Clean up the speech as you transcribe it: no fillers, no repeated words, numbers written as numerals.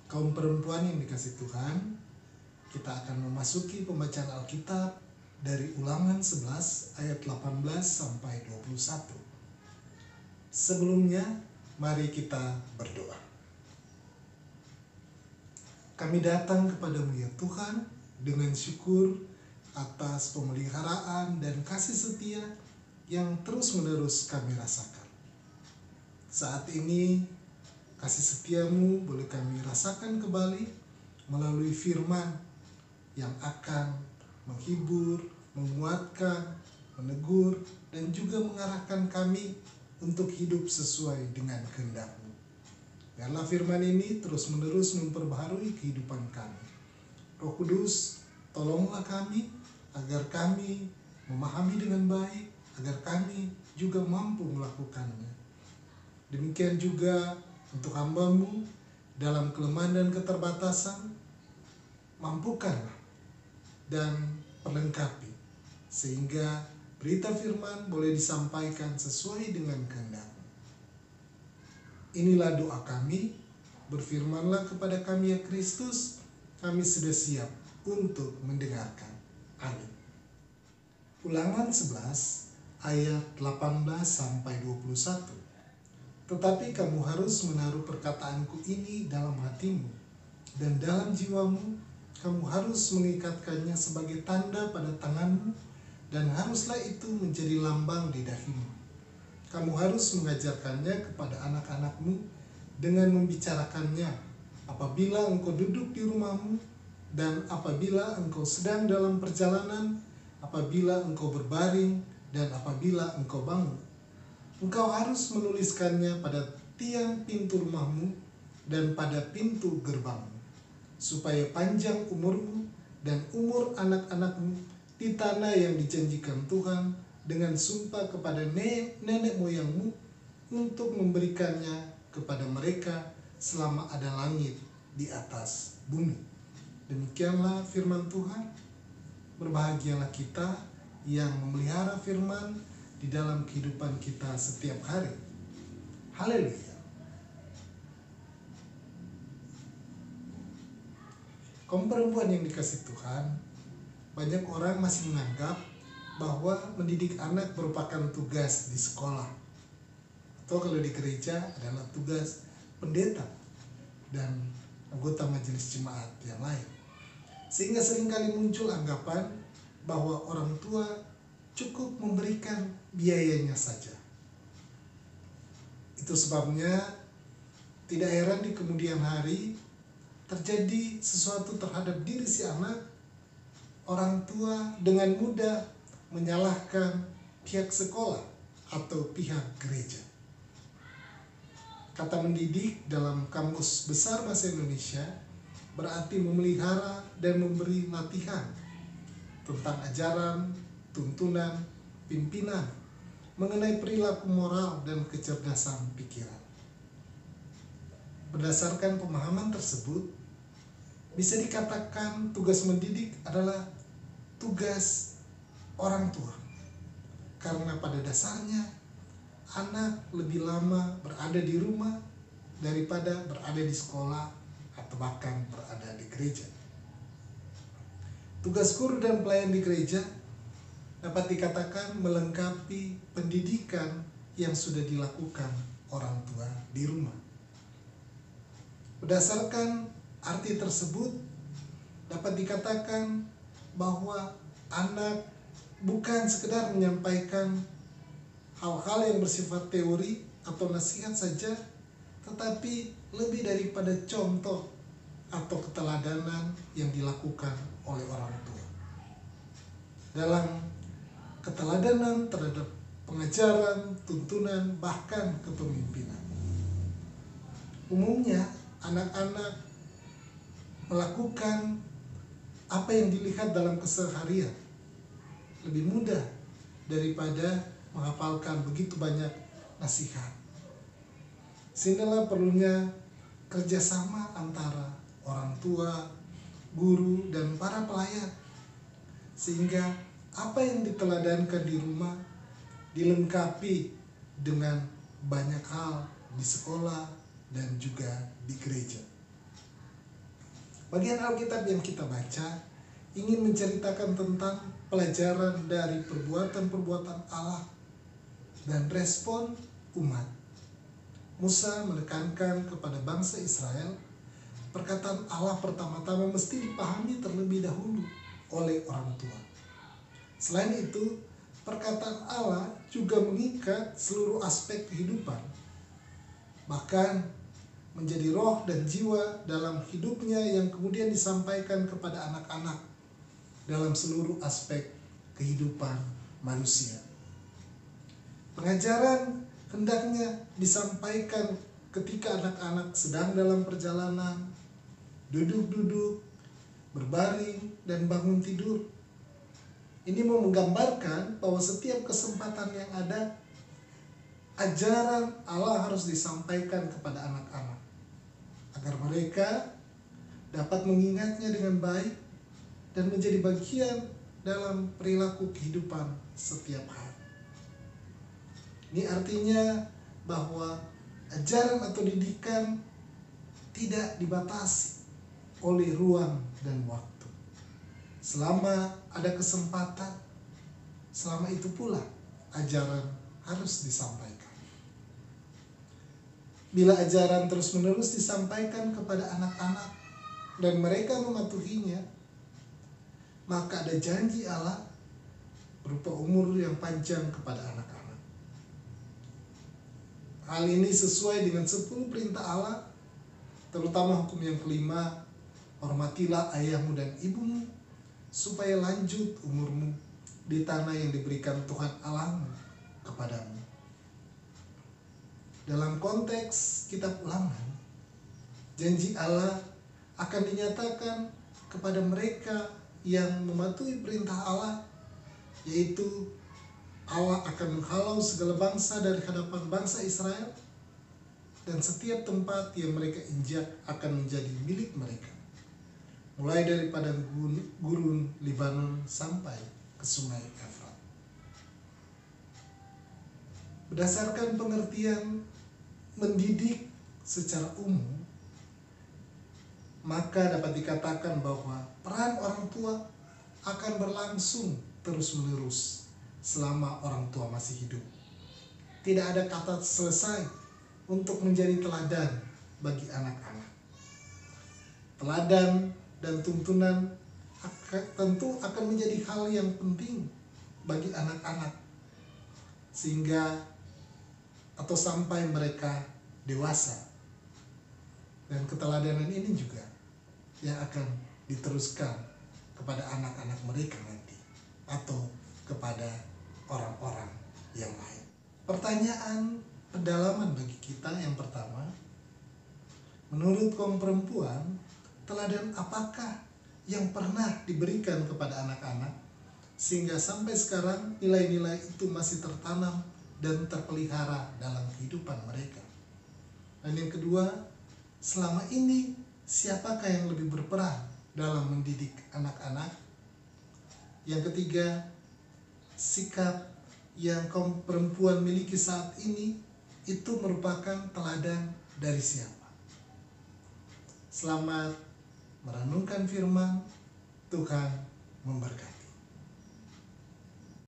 Kaum perempuan yang dikasih Tuhan, kita akan memasuki pembacaan Alkitab dari Ulangan 11 ayat 18 sampai 21. Sebelumnya, mari kita berdoa. Kami datang kepadamu ya Tuhan dengan syukur atas pemeliharaan dan kasih setia yang terus-menerus kami rasakan. Saat ini, kasih setiamu boleh kami rasakan kembali melalui firman yang akan menghibur, menguatkan, menegur, dan juga mengarahkan kami untuk hidup sesuai dengan kehendak-Mu. Biarlah firman ini terus-menerus memperbaharui kehidupan kami. Roh Kudus, tolonglah kami agar kami memahami dengan baik, agar kami juga mampu melakukannya. Demikian juga untuk hamba-Mu dalam kelemahan dan keterbatasan, mampukanlah dan perlengkapi, sehingga berita firman boleh disampaikan sesuai dengan kehendak-Mu. Inilah doa kami, berfirmanlah kepada kami ya Kristus, kami sudah siap untuk mendengarkan. Amin. Ulangan 11 ayat 18 sampai 21. Tetapi kamu harus menaruh perkataanku ini dalam hatimu, dan dalam jiwamu kamu harus mengikatkannya sebagai tanda pada tanganmu, dan haruslah itu menjadi lambang di dahimu. Kamu harus mengajarkannya kepada anak-anakmu dengan membicarakannya apabila engkau duduk di rumahmu, dan apabila engkau sedang dalam perjalanan, apabila engkau berbaring, dan apabila engkau bangun. Engkau harus menuliskannya pada tiang pintu rumahmu dan pada pintu gerbangmu, supaya panjang umurmu dan umur anak-anakmu di tanah yang dijanjikan Tuhan dengan sumpah kepada nenek moyangmu, untuk memberikannya kepada mereka selama ada langit di atas bumi. Demikianlah firman Tuhan. Berbahagialah kita yang memelihara firman di dalam kehidupan kita setiap hari. Haleluya. Kaum perempuan yang dikasih Tuhan, banyak orang masih menganggap bahwa mendidik anak merupakan tugas di sekolah, atau kalau di gereja adalah tugas pendeta dan anggota majelis jemaat yang lain. Sehingga seringkali muncul anggapan bahwa orang tua cukup memberikan biayanya saja. Itu sebabnya tidak heran di kemudian hari terjadi sesuatu terhadap diri si anak, orang tua dengan mudah menyalahkan pihak sekolah atau pihak gereja. Kata mendidik dalam Kamus Besar Bahasa Indonesia berarti memelihara dan memberi latihan tentang ajaran, tuntunan, pimpinan mengenai perilaku moral dan kecerdasan pikiran. Berdasarkan pemahaman tersebut, bisa dikatakan tugas mendidik adalah tugas orang tua, karena pada dasarnya anak lebih lama berada di rumah daripada berada di sekolah atau bahkan berada di gereja. Tugas guru dan pelayan di gereja dapat dikatakan melengkapi pendidikan yang sudah dilakukan orang tua di rumah. Berdasarkan arti tersebut, dapat dikatakan bahwa anak bukan sekedar menyampaikan hal-hal yang bersifat teori atau nasihat saja, tetapi lebih daripada contoh atau keteladanan yang dilakukan oleh orang tua. Dalam keteladanan terhadap pengajaran, tuntunan, bahkan kepemimpinan. Umumnya, anak-anak melakukan apa yang dilihat dalam keseharian lebih mudah daripada menghafalkan begitu banyak nasihat. Sinilah perlunya kerjasama antara orang tua, guru, dan para pelayan, sehingga apa yang diteladankan di rumah dilengkapi dengan banyak hal di sekolah dan juga di gereja. Bagian Alkitab yang kita baca ingin menceritakan tentang pelajaran dari perbuatan-perbuatan Allah dan respon umat. Musa menekankan kepada bangsa Israel, perkataan Allah pertama-tama mesti dipahami terlebih dahulu oleh orang tua. Selain itu, perkataan Allah juga mengikat seluruh aspek kehidupan, bahkan menjadi roh dan jiwa dalam hidupnya yang kemudian disampaikan kepada anak-anak dalam seluruh aspek kehidupan manusia. Pengajaran hendaknya disampaikan ketika anak-anak sedang dalam perjalanan, duduk-duduk, berbaring, dan bangun tidur. Ini mau menggambarkan bahwa setiap kesempatan yang ada, ajaran Allah harus disampaikan kepada anak-anak agar mereka dapat mengingatnya dengan baik dan menjadi bagian dalam perilaku kehidupan setiap hari. Ini artinya bahwa ajaran atau didikan tidak dibatasi oleh ruang dan waktu. Selama ada kesempatan, selama itu pula ajaran harus disampaikan. Bila ajaran terus-menerus disampaikan kepada anak-anak dan mereka mematuhinya, maka ada janji Allah berupa umur yang panjang kepada anak-anak. Hal ini sesuai dengan 10 perintah Allah, terutama hukum yang kelima, hormatilah ayahmu dan ibumu, supaya lanjut umurmu di tanah yang diberikan Tuhan Allahmu kepadamu. Dalam konteks kitab Ulangan, janji Allah akan dinyatakan kepada mereka yang mematuhi perintah Allah, yaitu Allah akan menghalau segala bangsa dari hadapan bangsa Israel, dan setiap tempat yang mereka injak akan menjadi milik mereka, mulai daripada gurun Libanon sampai ke sungai Efrat. Berdasarkan pengertian mendidik secara umum, maka dapat dikatakan bahwa peran orang tua akan berlangsung terus-menerus selama orang tua masih hidup. Tidak ada kata selesai untuk menjadi teladan bagi anak-anak. Teladan dan tuntunan tentu akan menjadi hal yang penting bagi anak-anak sehingga atau sampai mereka dewasa. Dan keteladanan ini juga yang akan diteruskan kepada anak-anak mereka nanti atau kepada orang-orang yang lain. Pertanyaan pendalaman bagi kita yang pertama, menurut kaum perempuan, teladan apakah yang pernah diberikan kepada anak-anak sehingga sampai sekarang nilai-nilai itu masih tertanam dan terpelihara dalam kehidupan mereka? Dan yang kedua, selama ini siapakah yang lebih berperan dalam mendidik anak-anak? Yang ketiga, sikap yang kaum perempuan miliki saat ini itu merupakan teladan dari siapa? Selamat merenungkan firman Tuhan, memberkati.